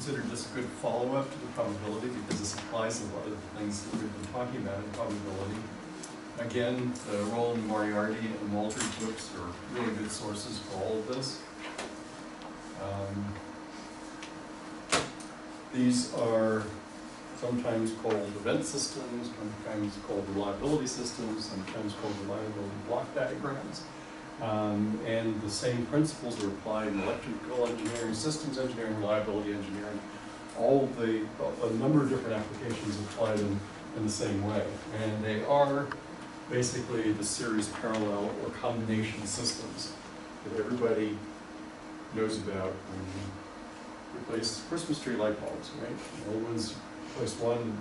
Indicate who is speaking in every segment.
Speaker 1: considered just a good follow-up to the probability because this applies to a lot of the things that we've been talking about in probability. Again, the Roland Moriarty and Walter's books are really good sources for all of this. These are sometimes called event systems, sometimes called reliability systems, sometimes called reliability block diagrams. And the same principles are applied in electrical engineering, systems engineering, reliability engineering. A number of different applications applied in the same way. And they are basically the series parallel or combination systems that everybody knows about when you replace Christmas tree light bulbs, right? The old ones replace one,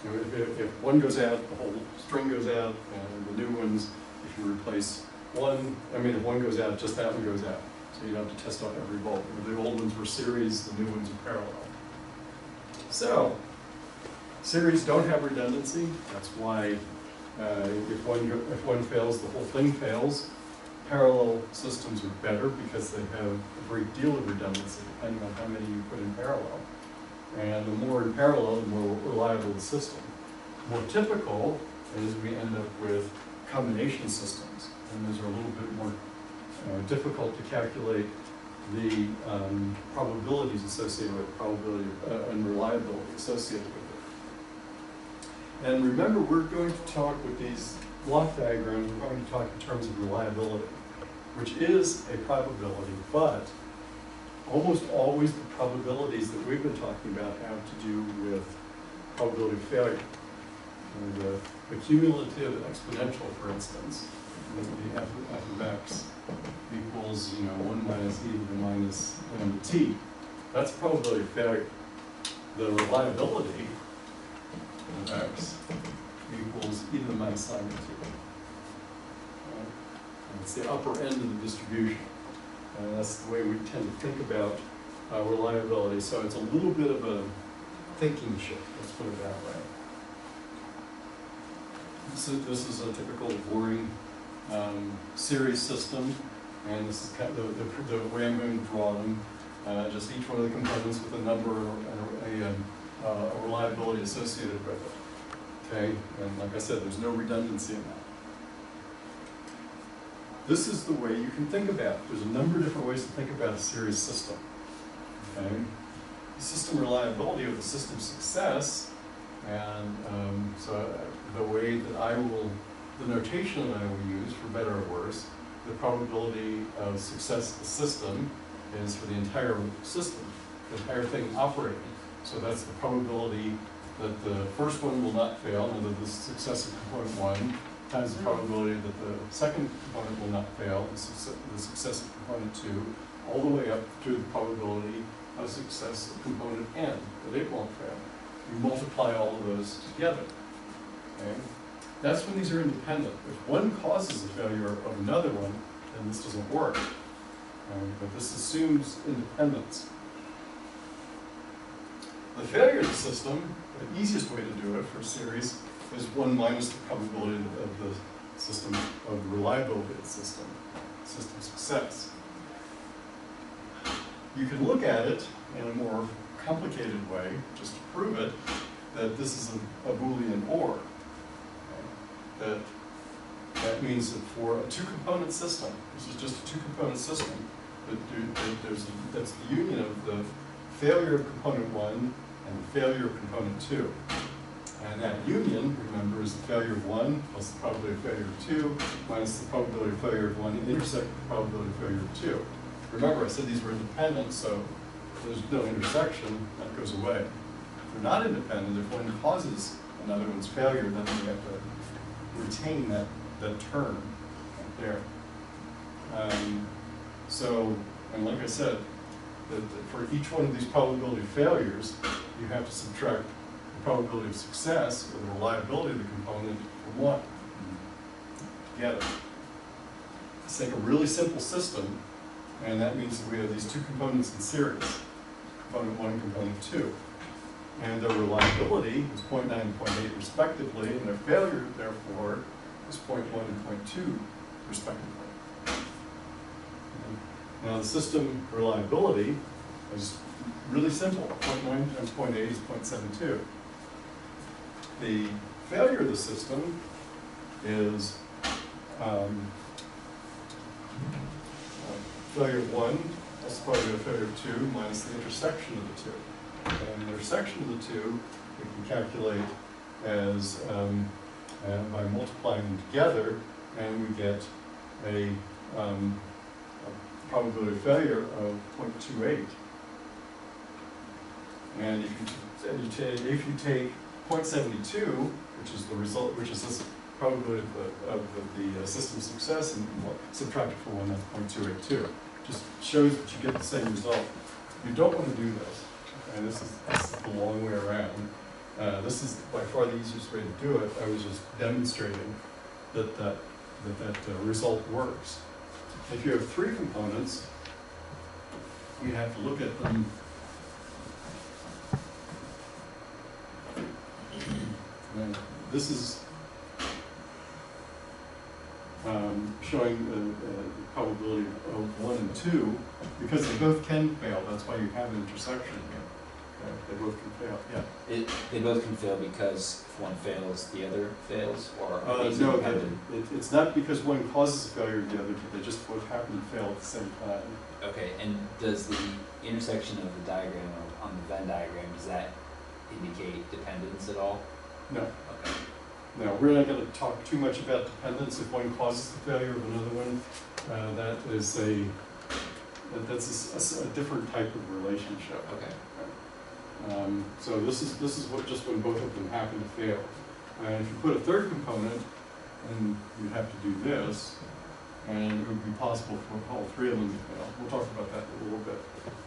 Speaker 1: you know, if one goes out, the whole string goes out, and the new ones, if you replace one, if one goes out, just that one goes out. So you don't have to test out every bulb. The old ones were series, the new ones are parallel. So, series don't have redundancy. That's why if one fails, the whole thing fails. Parallel systems are better because they have a great deal of redundancy, depending on how many you put in parallel. And the more in parallel, the more reliable the system. More typical is we end up with combination systems, and those are a little bit more difficult to calculate the probabilities associated with probability and reliability associated with it. And remember, we're going to talk with these block diagrams, we're going to talk in terms of reliability, which is a probability, but almost always the probabilities that we've been talking about have to do with probability of failure. And the cumulative exponential, for instance, the f of x equals 1 minus e to the minus lambda t. That's probability of failure. The reliability of x equals e to the minus lambda t. And it's the upper end of the distribution. And that's the way we tend to think about reliability. So it's a little bit of a thinking shift, let's put it that way. This is a typical boring series system, and this is kind of the way I'm going to draw them. Just each one of the components with a number and a reliability associated with it. Okay, and like I said, there's no redundancy in that. This is the way you can think about it. There's a number of different ways to think about a series system. Okay, the system reliability or the system success, and so the way that the notation that I will use, for better or worse, the probability of success of the system is for the entire system, the entire thing operating. So that's the probability that the first one will not fail, and that the success of component 1 times the probability that the second component will not fail, the success of component 2, all the way up to the probability of success of component n, that it won't fail. You multiply all of those together. Okay? That's when these are independent. If one causes the failure of another one, then this doesn't work. But this assumes independence. The failure of the system, the easiest way to do it for a series, is 1 minus the probability of the system, of the reliability of the system success. You can look at it in a more complicated way, just to prove it, that this is a Boolean OR. Okay? That means that for a two-component system, this is just a two-component system, that's the union of the failure of component 1 and the failure of component 2. And that union, remember, is the failure of 1 plus the probability of failure of 2 minus the probability of failure of 1 intersect the probability of failure of 2. Remember, I said these were independent, so there's no intersection, that goes away. If they're not independent, if one causes another one's failure, then we have to retain that term right there. And like I said, that for each one of these probability of failures, you have to subtract the probability of success or the reliability of the component from 1 together. Let's take a really simple system, and that means that we have these two components in series, component 1 and component 2. And their reliability is 0.9 and 0.8 respectively, and their failure, therefore, is 0.1 and 0.2 respectively. Now the system reliability It's really simple. 0.9 times 0.8 is 0.72. The failure of the system is failure 1 plus probably a failure 2 minus the intersection of the two. And the intersection of the two we can calculate as by multiplying them together, and we get a probability of failure of 0.28. And if you take 0.72, which is the result, which is this probability of the system success, and subtract it from 1, that's 0.282. Just shows that you get the same result. You don't want to do this, and this is the long way around. This is by far the easiest way to do it. I was just demonstrating that result works. If you have 3 components, you have to look at them. And this is showing the probability of 1 and 2, because they both can fail. That's why you have an intersection here. They both can fail. Yeah.
Speaker 2: They both can fail because if one fails, the other fails, or
Speaker 1: no, it's not because one causes a failure of the other, but they just both happen to fail at the same time.
Speaker 2: Okay, and does the intersection of the diagram on the Venn diagram, does that indicate dependence at all?
Speaker 1: No.
Speaker 2: Okay.
Speaker 1: Now, we're not going to talk too much about dependence. If one causes the failure of another one, that's a different type of relationship.
Speaker 2: Okay.
Speaker 1: So this is what just when both of them happen to fail. And if you put a third component, then you'd have to do this, and it would be possible for all 3 of them to fail. We'll talk about that in a little bit.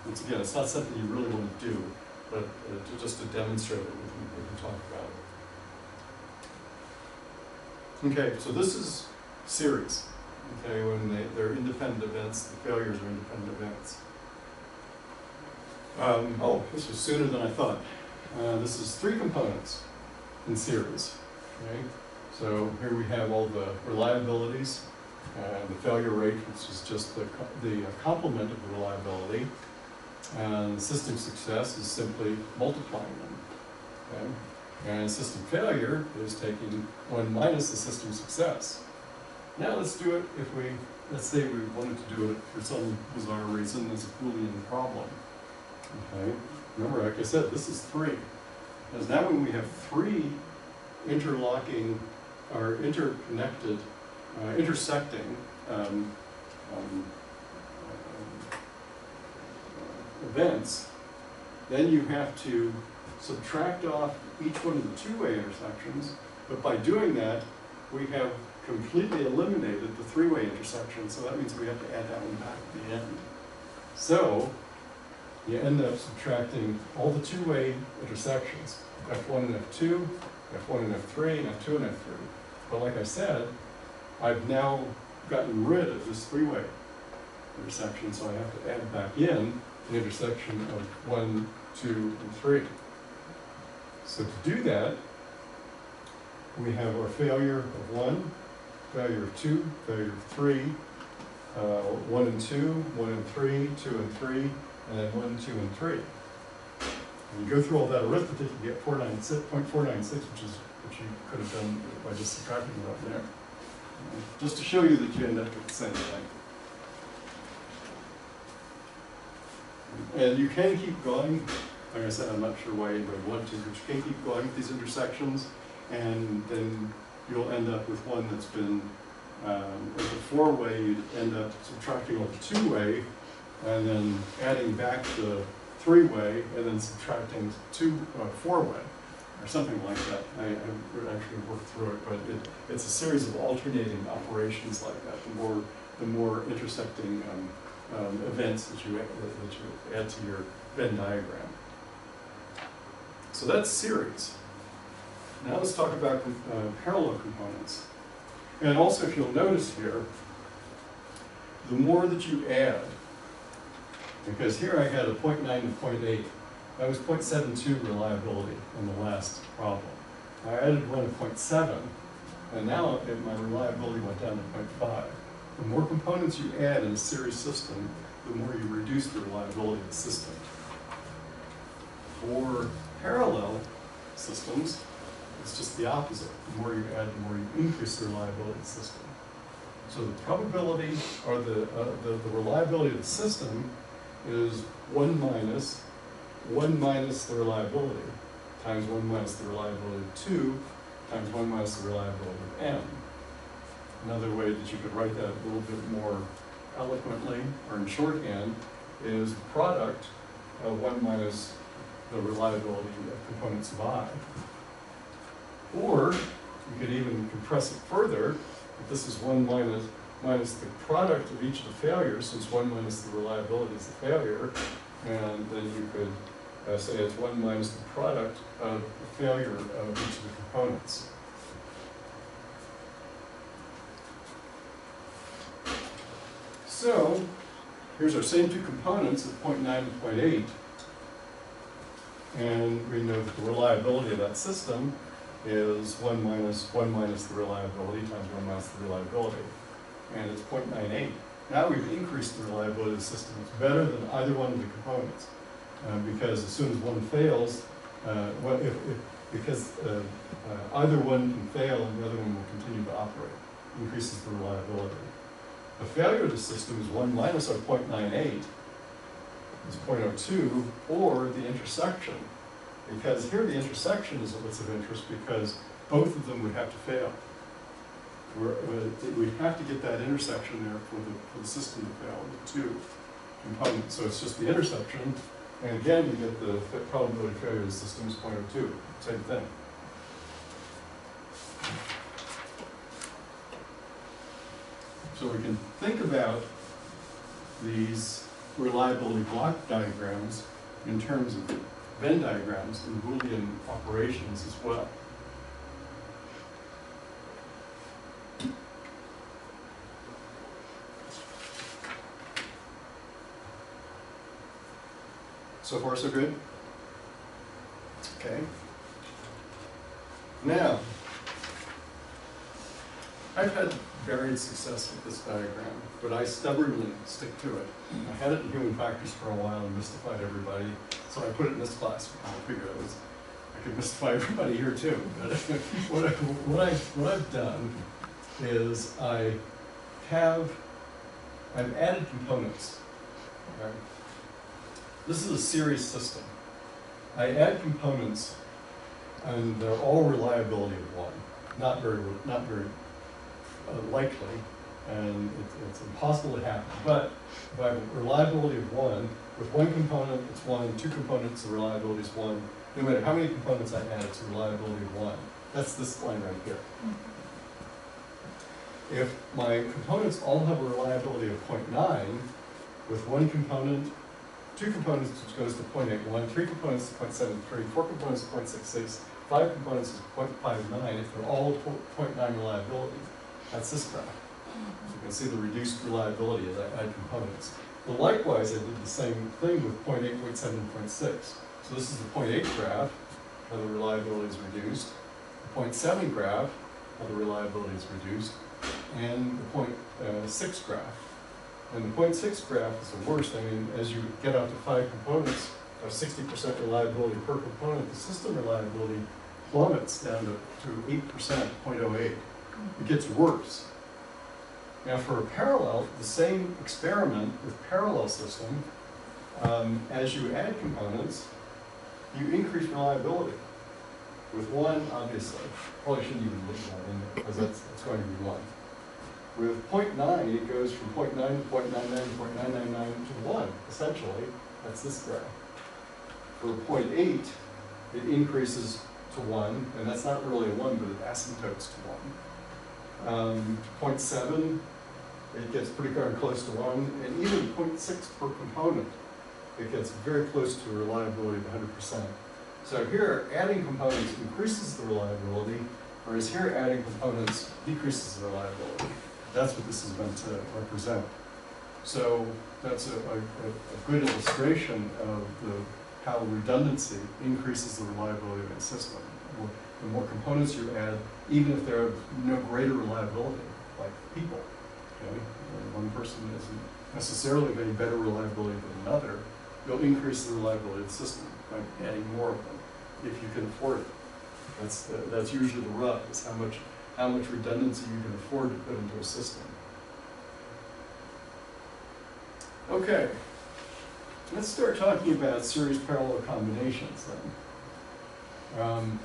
Speaker 1: Once again, it's not something you really want to do, but just to demonstrate it, we can talk about it. Okay, so this is series. Okay, when they're independent events, the failures are independent events. Oh, this was sooner than I thought. This is 3 components in series. Okay, so here we have all the reliabilities, the failure rate, which is just the complement of the reliability, and the system success is simply multiplying them. Okay? And system failure is taking 1 minus the system success. Now let's do it if let's say we wanted to do it for some bizarre reason as a Boolean problem. Okay, remember, like I said, this is 3. Because now when we have 3 interlocking or interconnected, intersecting events, then you have to subtract off each one of the 2-way intersections, but by doing that, we have completely eliminated the 3-way intersection, so that means we have to add that one back at the end. So, you end up subtracting all the 2-way intersections, F1 and F2, F1 and F3, and F2 and F3. But like I said, I've now gotten rid of this 3-way intersection, so I have to add back in the intersection of 1, 2, and 3. So to do that, we have our failure of 1, failure of 2, failure of 3, 1 and 2, 1 and 3, 2 and 3, and then 1, 2, and 3. And you go through all that arithmetic, you get 0.496, which you could have done by just subtracting it up there. Just to show you that you end up with the same thing. And you can keep going. Like I said, I'm not sure why anybody would want to, but you can keep going with these intersections, and then you'll end up with one that's been, with the 4-way, you'd end up subtracting all the 2-way, and then adding back the 3-way, and then subtracting 4-way, or something like that. I actually worked through it, but it's a series of alternating operations like that. The more intersecting events that you add to your Venn diagram. So that's series. Now let's talk about parallel components. And also, if you'll notice here, the more that you add, because here I had a 0.9 and 0.8, that was 0.72 reliability in the last problem. I added one at 0.7, and now my reliability went down to 0.5. The more components you add in a series system, the more you reduce the reliability of the system. For parallel systems, it's just the opposite. The more you add, the more you increase the reliability of the system. So the probability, or the reliability of the system is 1 minus the reliability, times 1 minus the reliability of 2, times 1 minus the reliability of n. Another way that you could write that a little bit more eloquently, or in shorthand, is the product of 1 minus the reliability of components of I. Or you could even compress it further. If this is 1 minus the product of each of the failures, since 1 minus the reliability is the failure, and then you could say it's 1 minus the product of the failure of each of the components. So here's our same two components at 0.9 and 0.8. And we know that the reliability of that system is 1 minus the reliability times 1 minus the reliability. And it's 0.98. Now we've increased the reliability of the system. It's better than either one of the components. Because as soon as one fails, because either one can fail and the other one will continue to operate, increases the reliability. The failure of the system is 1 minus our 0.98, is 0.02, or the intersection. Because here the intersection is what's of interest because both of them would have to fail. We'd have to get that intersection there for the system to fail, the two components. So it's just the intersection, and again you get the probability of failure of the system is 0.02, same thing. So we can think about these reliability block diagrams in terms of Venn diagrams and Boolean operations as well. So far, so good? Okay. Now, I've had varied success with this diagram, but I stubbornly stick to it. I had it in human practice for a while and mystified everybody, so I put it in this class. I figured I could mystify everybody here too. But what I've done is I've added components. Okay? This is a series system. I add components, and they're all reliability of 1. Not very likely, and it's impossible to happen. But if I have a reliability of 1, with one component it's 1, two components the reliability is 1. No matter how many components I add, it's a reliability of 1. That's this line right here. If my components all have a reliability of 0.9, with one component, two components which goes to 0.81, three components to 0.73, four components to 0.66, five components to 0.59, if they're all 0.9 reliability. That's this graph. So you can see the reduced reliability as I add components. But likewise, I did the same thing with 0.8, 0.7, 0.6. So this is the 0.8 graph, how the reliability is reduced. The 0.7 graph, how the reliability is reduced. And the 0.6 graph. And the 0.6 graph is the worst. I mean, as you get out to 5 components, 60% reliability per component, the system reliability plummets down to 8%, 0.08. It gets worse. Now for a parallel, the same experiment with parallel system, as you add components, you increase reliability. With 1, obviously, probably shouldn't even leave that in there because that's going to be 1. With 0.9, it goes from 0.9 to 0.99 to 0.999 to 1, essentially. That's this graph. For 0.8, it increases to 1, and that's not really a 1, but it asymptotes to 1. 0.7, it gets pretty darn close to 1, and even 0.6 per component, it gets very close to a reliability of 100%. So here, adding components increases the reliability, whereas here, adding components decreases the reliability. That's what this is meant to represent. So that's a good illustration of how redundancy increases the reliability of a system. The more components you add, even if they're of no greater reliability, like people, okay? One person isn't necessarily of any better reliability than another, you'll increase the reliability of the system by adding more of them, if you can afford it. That's usually the rub, is how much redundancy you can afford to put into a system. Okay, let's start talking about series parallel combinations then.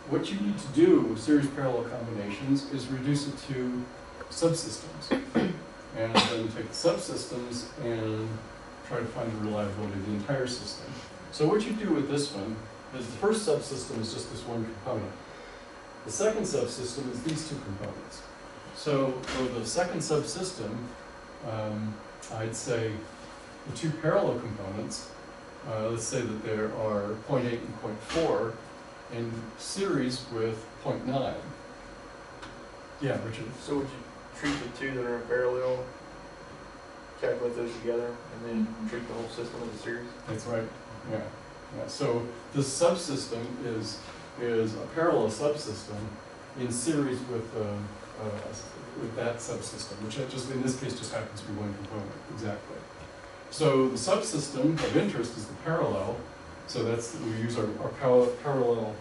Speaker 1: What you need to do with series parallel combinations is reduce it to subsystems, and then take the subsystems and try to find the reliability of the entire system. So what you do with this one is the first subsystem is just this one component. The second subsystem is these two components. So for the second subsystem, I'd say the two parallel components, let's say that there are 0.8 and 0.4 in series with 0.9. Yeah, Richard?
Speaker 3: So would you treat the two that are in parallel, calculate those together, and then treat the whole system as a series?
Speaker 1: That's right, yeah. So this subsystem is a parallel subsystem in series with that subsystem, which just in this case just happens to be one component, exactly. So the subsystem of interest is the parallel, so that's, we use our parallel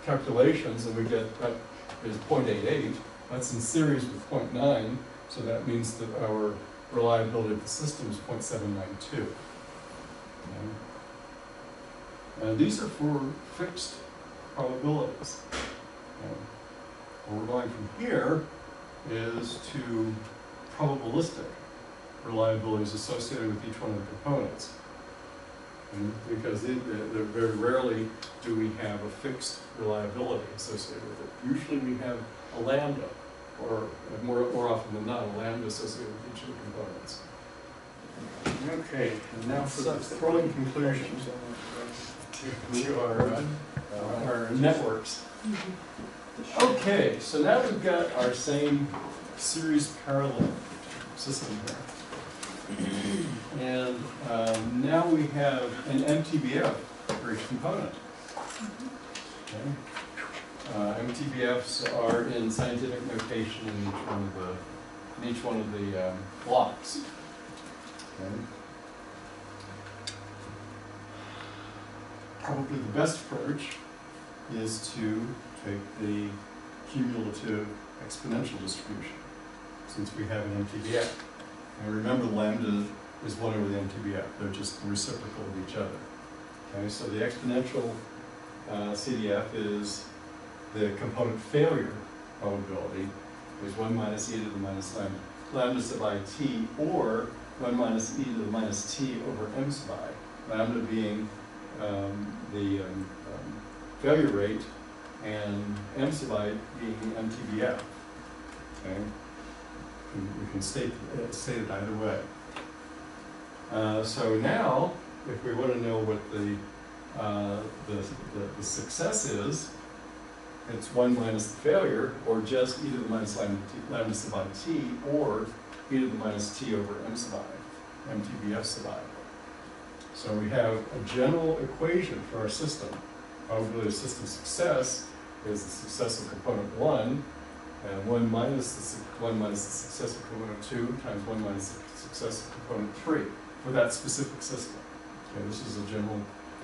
Speaker 1: calculations, and we get that is 0.88, that's in series with 0.9, so that means that our reliability of the system is 0.792. And these are for fixed probabilities. Where we're going from here is to probabilistic reliabilities associated with each one of the components. And because very rarely do we have a fixed reliability associated with it. Usually we have a lambda, or more often than not, a lambda associated with each of the components. Okay, and now for the throwing conclusions to our networks. Okay, so now we've got our same series parallel system here. And now we have an MTBF for each component. Okay. MTBFs are in scientific notation in each one of the blocks. Okay. Probably the best approach is to take the cumulative exponential distribution, since we have an MTBF. And remember, lambda is 1 over the MTBF. They're just the reciprocal of each other. Okay, so the exponential CDF is the component failure probability is 1 minus e to the minus lambda. Lambda sub I t, or 1 minus e to the minus t over m sub I. Lambda being the failure rate, and m sub I being the MTBF. Okay, we can state it either way. So now, if we want to know what the success is, it's 1 minus the failure, or just e to the minus lambda sub I t, or e to the minus t over m sub I, MTBF sub I. So we have a general equation for our system. Probability of system success is the success of component 1, and 1 minus the success of component 2 times 1 minus the success of component 3 for that specific system. Okay, this is a general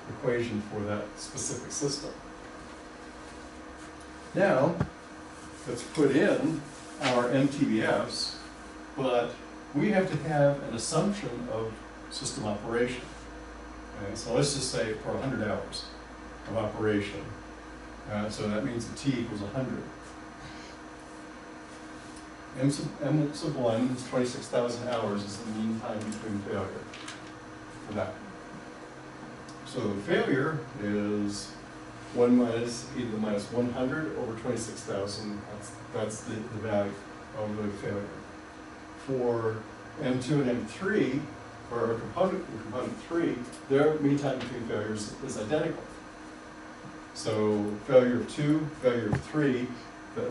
Speaker 1: equation for that specific system. Now, let's put in our MTBFs, but we have to have an assumption of system operation. Okay, so let's just say for 100 hours of operation. So that means that t equals 100. M sub 1 is 26,000 hours is the mean time between failure for that. So the failure is 1 minus e to the minus 100 over 26,000. That's the value of the failure. For M2 and M3, for our component 3, their mean time between failures is identical. So failure of 2, failure of 3,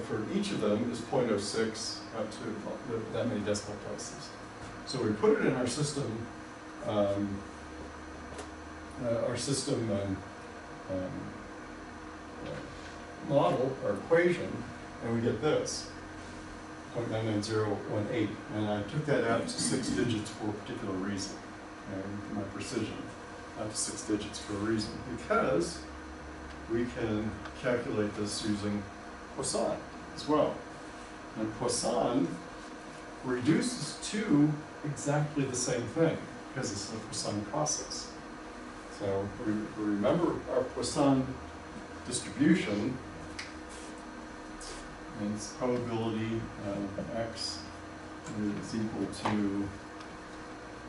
Speaker 1: for each of them is 0.06 up to that many decimal places. So we put it in our system model or equation, and we get this. 0.99018, and I took that out to 6 digits for a particular reason, and my precision out to 6 digits for a reason, because we can calculate this using Poisson as well. And Poisson reduces to exactly the same thing, because it's a Poisson process. So we remember our Poisson distribution, and its probability of x is equal to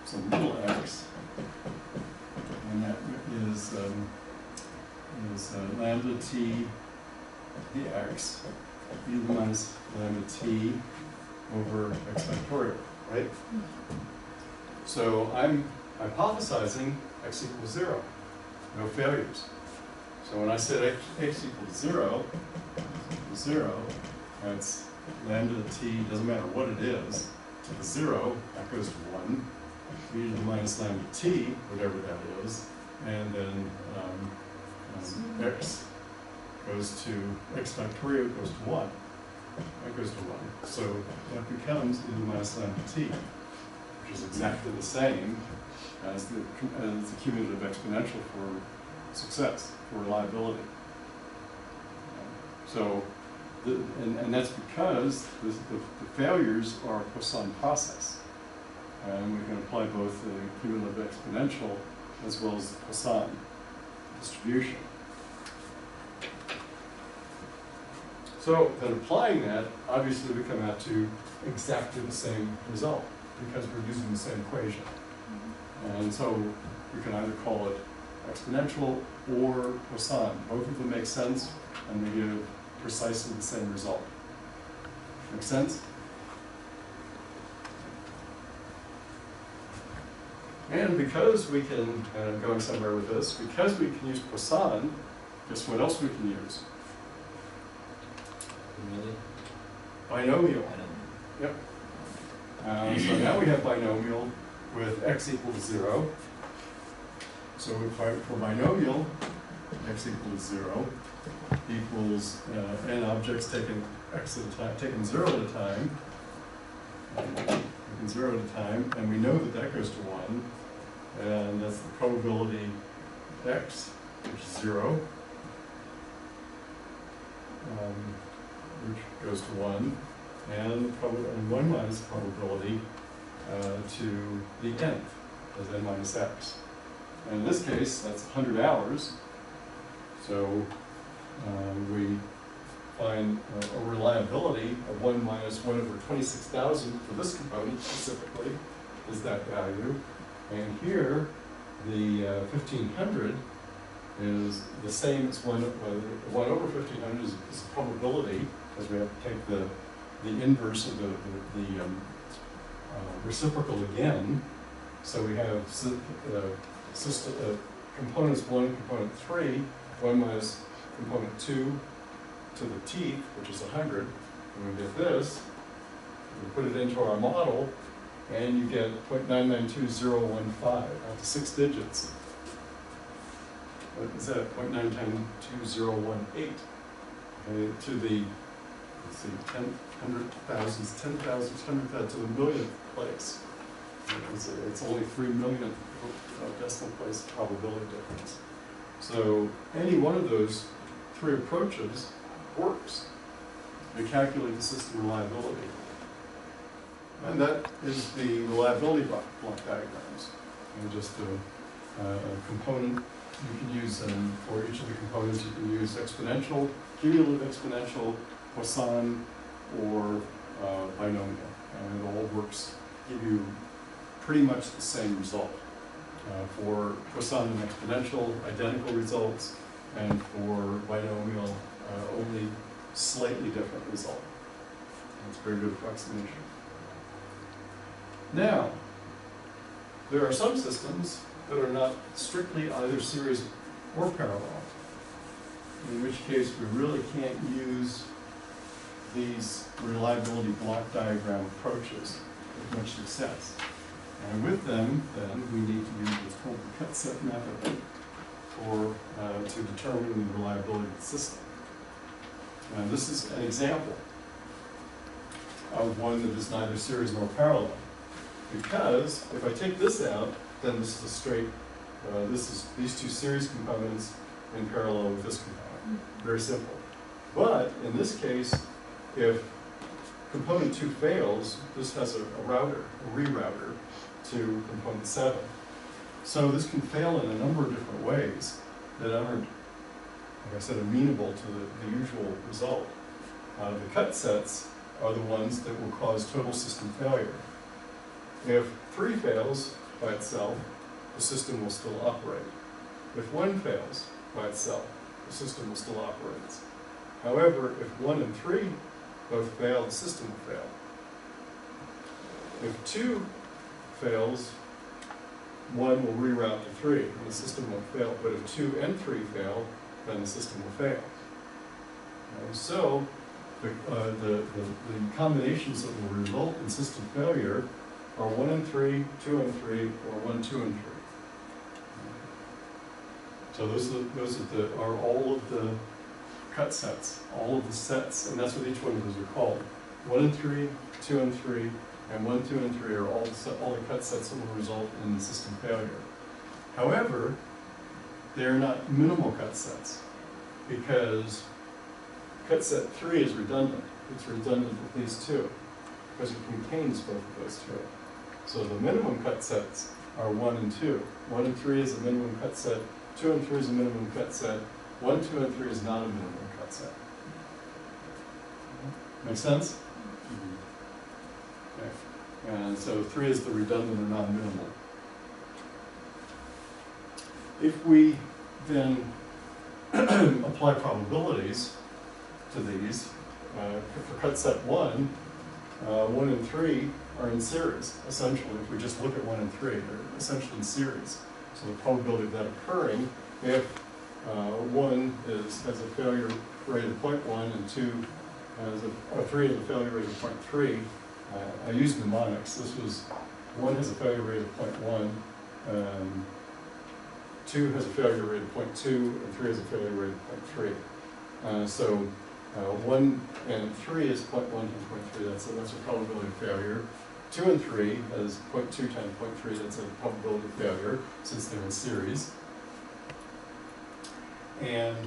Speaker 1: some little x, and that is lambda t dx e to the minus lambda t over x factorial, right? So I'm hypothesizing x equals 0, no failures. So when I said x equals 0, that's lambda t, doesn't matter what it is, to the 0, that goes to 1, e to the minus lambda t, whatever that is, and then x goes to, x factorial goes to 1. That goes to 1. So that becomes e to the minus lambda t, which is exactly the same as the cumulative exponential for success, for reliability. So, and that's because the failures are a Poisson process. And we can apply both the cumulative exponential as well as the Poisson distribution. So then applying that, obviously we come out to exactly the same result because we're using the same equation. And so we can either call it exponential or Poisson. Both of them make sense and they give precisely the same result. Make sense? And because we can, and I'm going somewhere with this, because we can use Poisson, guess what else we can use?
Speaker 2: Really?
Speaker 1: Binomial.
Speaker 2: I don't.
Speaker 1: Yep. So now we have binomial with x equals 0. So for binomial, x equals 0 equals n objects taken x at a time, taken 0 at a time, taken 0 at a time, and we know that that goes to 1, and that's the probability x, which is 0, which goes to 1, and 1 minus probability to the nth, as n minus x. And in this case, that's 100 hours. So we find a reliability of 1 minus 1 over 26,000 for this component specifically is that value. And here, the 1,500 is the same as 1 over 1,500 is probability, because we have to take the inverse of the reciprocal again. So we have components 1, component 3, 1 minus component 2 to the teeth, which is 100. And we get this, we put it into our model, and you get 0.992015 out to 6 digits. What is that? 0.992018. Okay, to the, let's see, 100,000s, 10,000s, 100,000 to the millionth place. It's only 3 millionth decimal place probability difference. So any one of those 3 approaches works to calculate the system reliability. And that is the reliability block diagrams. And just a component you can use, for each of the components you can use exponential, cumulative exponential, Poisson, or binomial. And it all works, give you pretty much the same result. For Poisson and exponential, identical results, and for binomial, only slightly different result. That's very good approximation. Now, there are some systems that are not strictly either series or parallel, in which case we really can't use these reliability block diagram approaches with much success. And with them, then, we need to use what's called the cut set method to determine the reliability of the system. And this is an example. of one that is neither series nor parallel. Because if I take this out, then this is a straight, these two series components in parallel with this component. Very simple. But in this case, if component 2 fails, this has a rerouter to component 7. So this can fail in a number of different ways that aren't, like I said, amenable to the usual result. The cut sets are the ones that will cause total system failure. If 3 fails by itself, the system will still operate. If 1 fails by itself, the system will still operate. However, if 1 and 3 both fail, the system will fail. If 2 fails, 1 will reroute to 3, and the system will fail. But if 2 and 3 fail, then the system will fail. And so, the combinations that will result in system failure are 1 and 3, 2 and 3, or 1, 2 and 3. So those are all of the cut sets, all of the sets, and that's what each one of those are called. 1 and 3, 2 and 3, and 1, 2, and 3 are all the cut sets that will result in system failure. However, they are not minimal cut sets, because cut set 3 is redundant. It's redundant with these two, because it contains both of those two. So the minimum cut sets are 1 and 2. 1 and 3 is a minimum cut set. 2 and 3 is a minimum cut set. 1, 2, and 3 is not a minimum cut set. Make sense? Okay. And so 3 is the redundant or non-minimal. If we then apply probabilities to these, for cut set 1, 1 and 3 are in series, essentially. If we just look at 1 and 3, they're essentially in series. So the probability of that occurring, if 1 has a failure rate of 0.1 and 2 has 3 has a failure rate of 0.3, I used mnemonics. This was 1 has a failure rate of 0.1, 2 has a failure rate of 0.2, and 3 has a failure rate of 0.3. So 1 and 3 is 0.1 times 0.3, that's a probability of failure. 2 and 3 is 0.2 times 0.3, that's a probability of failure, since they're in series. And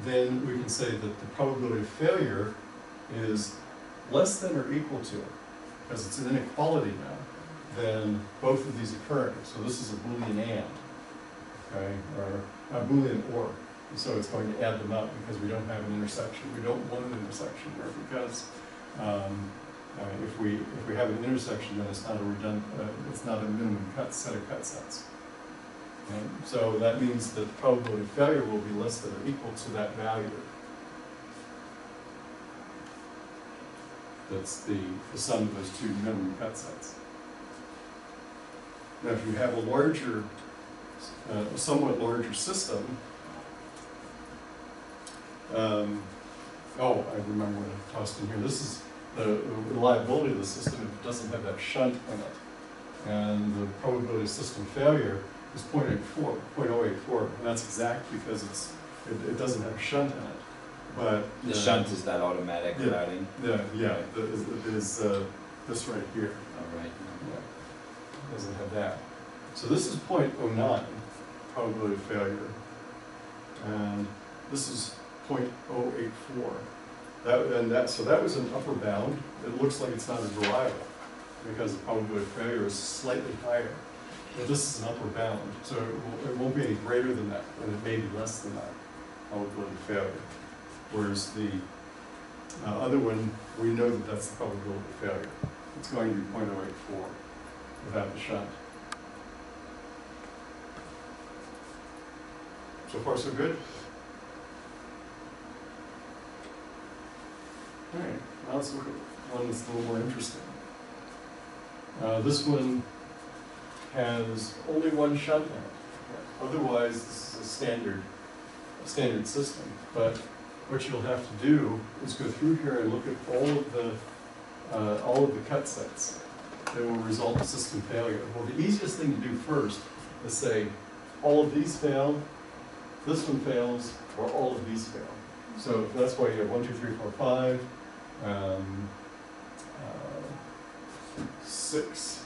Speaker 1: then we can say that the probability of failure is less than or equal to, because it's an inequality now, than both of these occurring. So this is a Boolean and, okay, or a Boolean or. So it's going to add them up because we don't have an intersection. We don't want an intersection here because if we have an intersection, then it's not a redundant, it's not a minimum set of cut sets. And so that means that the probability of failure will be less than or equal to that value. That's the sum of those two minimum cut sets. Now, if you have a larger, a somewhat larger system, I remember what I tossed in here. This is the reliability of the system if it doesn't have that shunt in it. And the probability of system failure is 0.84, and that's exact because it doesn't have a shunt in it. But
Speaker 2: the shunt is that automatic routing?
Speaker 1: Yeah, it is this right here.
Speaker 2: Oh, right.
Speaker 1: Yeah, it doesn't have that. So this is 0.09 probability of failure, and this is 0.084. So that was an upper bound. It looks like it's not as reliable because the probability of failure is slightly higher. But this is an upper bound, so it won't be any greater than that, and it may be less than that probability of failure. Whereas the other one, we know that that's the probability of failure. It's going to be 0.084 without the shunt. So far, so good? All right, now let's look at one that's a little more interesting. This one has only one shunt in it. Otherwise, this is a standard system. But what you'll have to do is go through here and look at all of the cut sets that will result in system failure. Well, the easiest thing to do first is say, all of these fail, this one fails, or all of these fail. So that's why you have 1, 2, 3, 4, 5, 6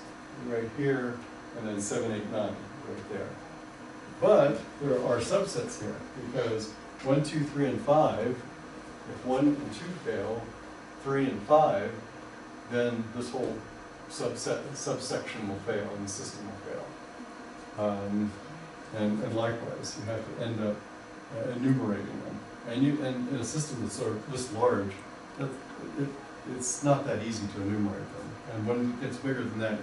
Speaker 1: right here, and then 7, 8, 9 right there. But there are subsets here, because 1, 2, 3, and 5, if 1 and 2 fail, 3 and 5, then this whole subsection will fail, and the system will fail. And likewise, you have to end up enumerating them. And in a system that's sort of this large, it's not that easy to enumerate them. And when it gets bigger than that,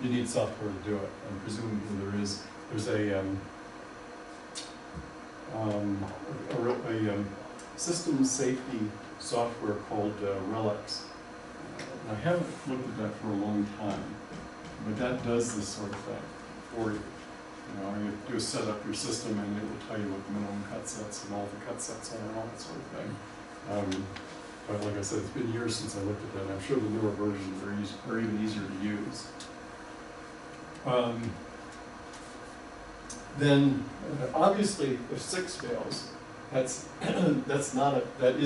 Speaker 1: you need software to do it. And presumably there's a system safety software called Relics. And I haven't looked at that for a long time, but that does this sort of thing for you. You know, all you have to do is set up your system, and it will tell you what the minimum cut sets and all the cut sets are and all that sort of thing. But like I said, it's been years since I looked at that, and I'm sure the newer versions are even easier to use. Then, obviously, if 6 fails, that is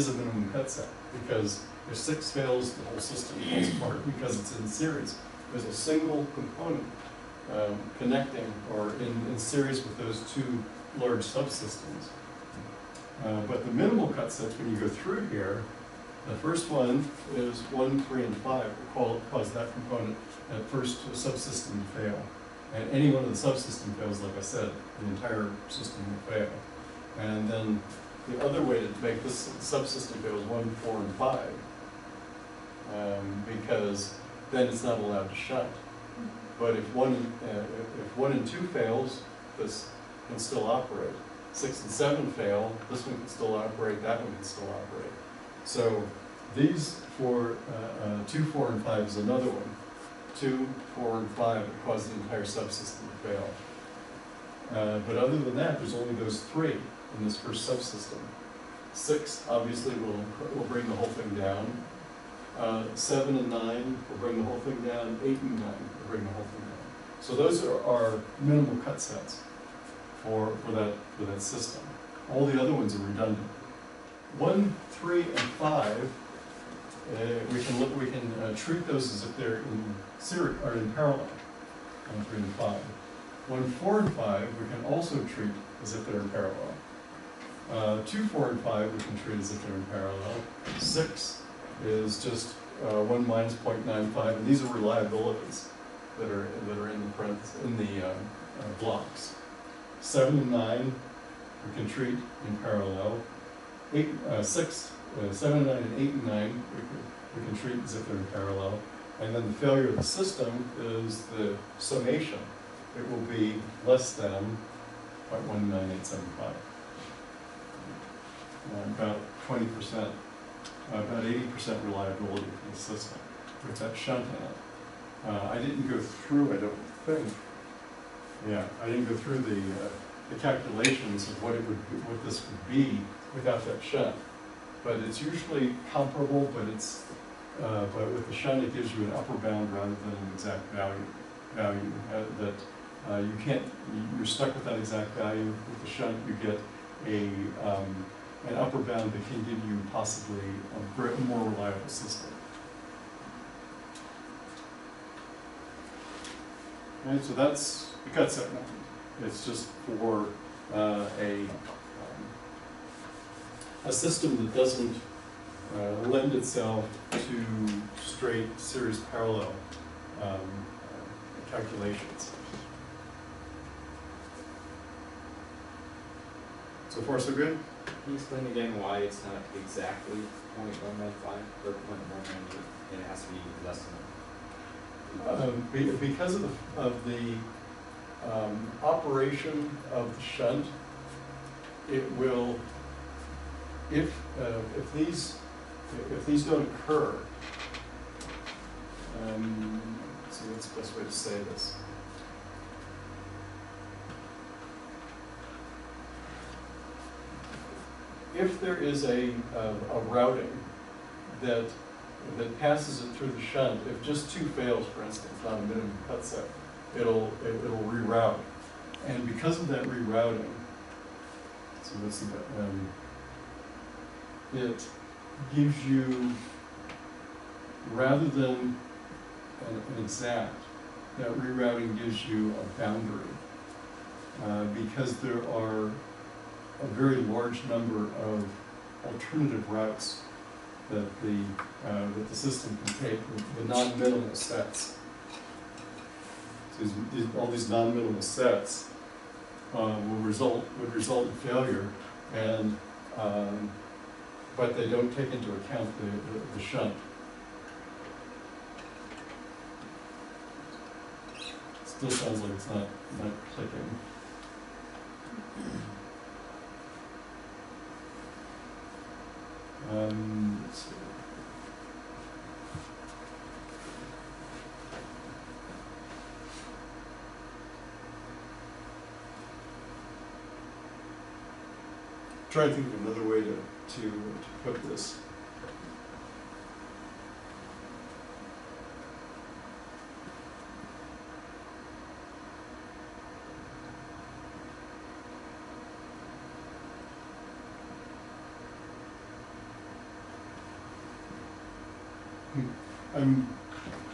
Speaker 1: a minimum cut set, because if 6 fails, the whole system falls apart because it's in series. There's a single component connecting or in series with those 2 large subsystems. But the minimal cut sets, when you go through here, the first one is 1, 3, and 5 will cause that component, that first subsystem to fail. And any one of the subsystems fails, like I said, the entire system will fail. And then the other way to make this subsystem fail is 1, 4, and 5, because then it's not allowed to shunt. But if 1 and 2 fails, this can still operate. 6 and 7 fail, this one can still operate, that one can still operate. So these 2, 4, and 5 is another one. 2, 4, and 5 that cause the entire subsystem to fail. But other than that, there's only those 3 in this first subsystem. 6 obviously will bring the whole thing down. 7 and 9 will bring the whole thing down. 8 and 9 will bring the whole thing down. So those are minimal cut sets for that system. All the other ones are redundant. 1, 3, and 5, we can treat those as if they're in series or in parallel. 1, 3, and 5. 1, 4, and 5 we can also treat as if they're in parallel. 2, 4, and 5 we can treat as if they're in parallel. 6 is just 1 minus 0.95, and these are reliabilities that are in the blocks. 7 and 9 we can treat in parallel. 7 and 9 and 8 and 9 we can treat as if they're in parallel. And then the failure of the system is the summation. It will be less than 0.19875. About 20%, about 80% reliability for the system with that shunt in it. I didn't go through, I don't think. Yeah, I didn't go through the calculations of what this would be without that shunt. But it's usually comparable, but with the shunt it gives you an upper bound rather than an exact value. You're stuck with that exact value. With the shunt you get an upper bound that can give you possibly a more reliable system. Okay, so that's the cut set method. It's just for a system that doesn't lend itself to straight series parallel calculations. So far, so good?
Speaker 2: Can you explain again why it's not exactly 0.195 or 0.198 and it has to be less than
Speaker 1: because of the operation of the shunt, it will, if these don't occur, let's see what's the best way to say this. If there is a routing that passes it through the shunt, if just 2 fails, for instance, not a minimum cut set, it'll reroute. And because of that rerouting, so let's see, it gives you rather than an exact, that rerouting gives you a boundary. Because there are a very large number of alternative routes that the system can take, the non-minimal sets. So all these non-minimal sets would result in failure, and but they don't take into account the shunt. Still sounds like it's not clicking. Let's see. Try to think of another way to put this.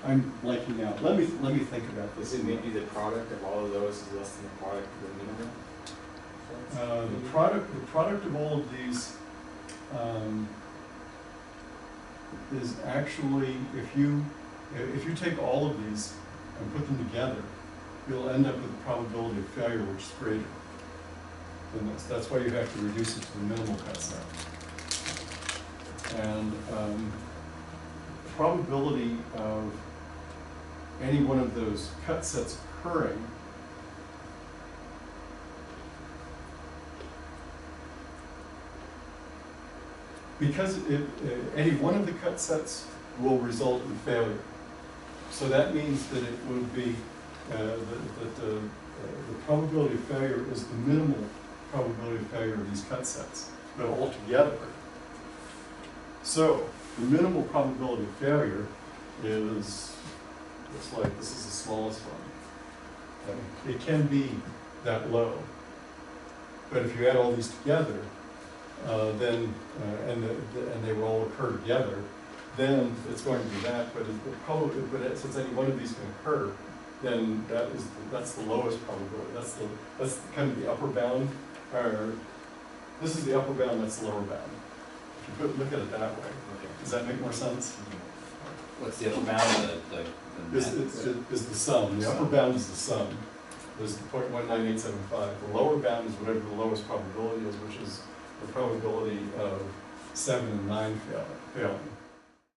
Speaker 1: I'm blanking out. Let me think about this.
Speaker 2: Is it maybe the product of all of those is less than the product of the minimal?
Speaker 1: The product of all of these is actually, if you take all of these and put them together, you'll end up with a probability of failure which is greater than this. That's why you have to reduce it to the minimal cut set. And probability of any one of those cut sets occurring because any one of the cut sets will result in failure. So that means that it would be that the probability of failure is the minimal probability of failure of these cut sets, but altogether. So the minimal probability of failure is, looks like this is the smallest one. It can be that low, but if you add all these together, then and they will all occur together, then it's going to be that. But since any one of these can occur, then that's the lowest probability. That's kind of the upper bound. Or this is the upper bound. That's the lower bound. If you look at it that way, does that make more sense?
Speaker 2: What's the upper bound?
Speaker 1: Is the sum. The upper bound is the sum. There's the 0.19875. The lower bound is whatever the lowest probability is, which is the probability of 7 and 9 failing.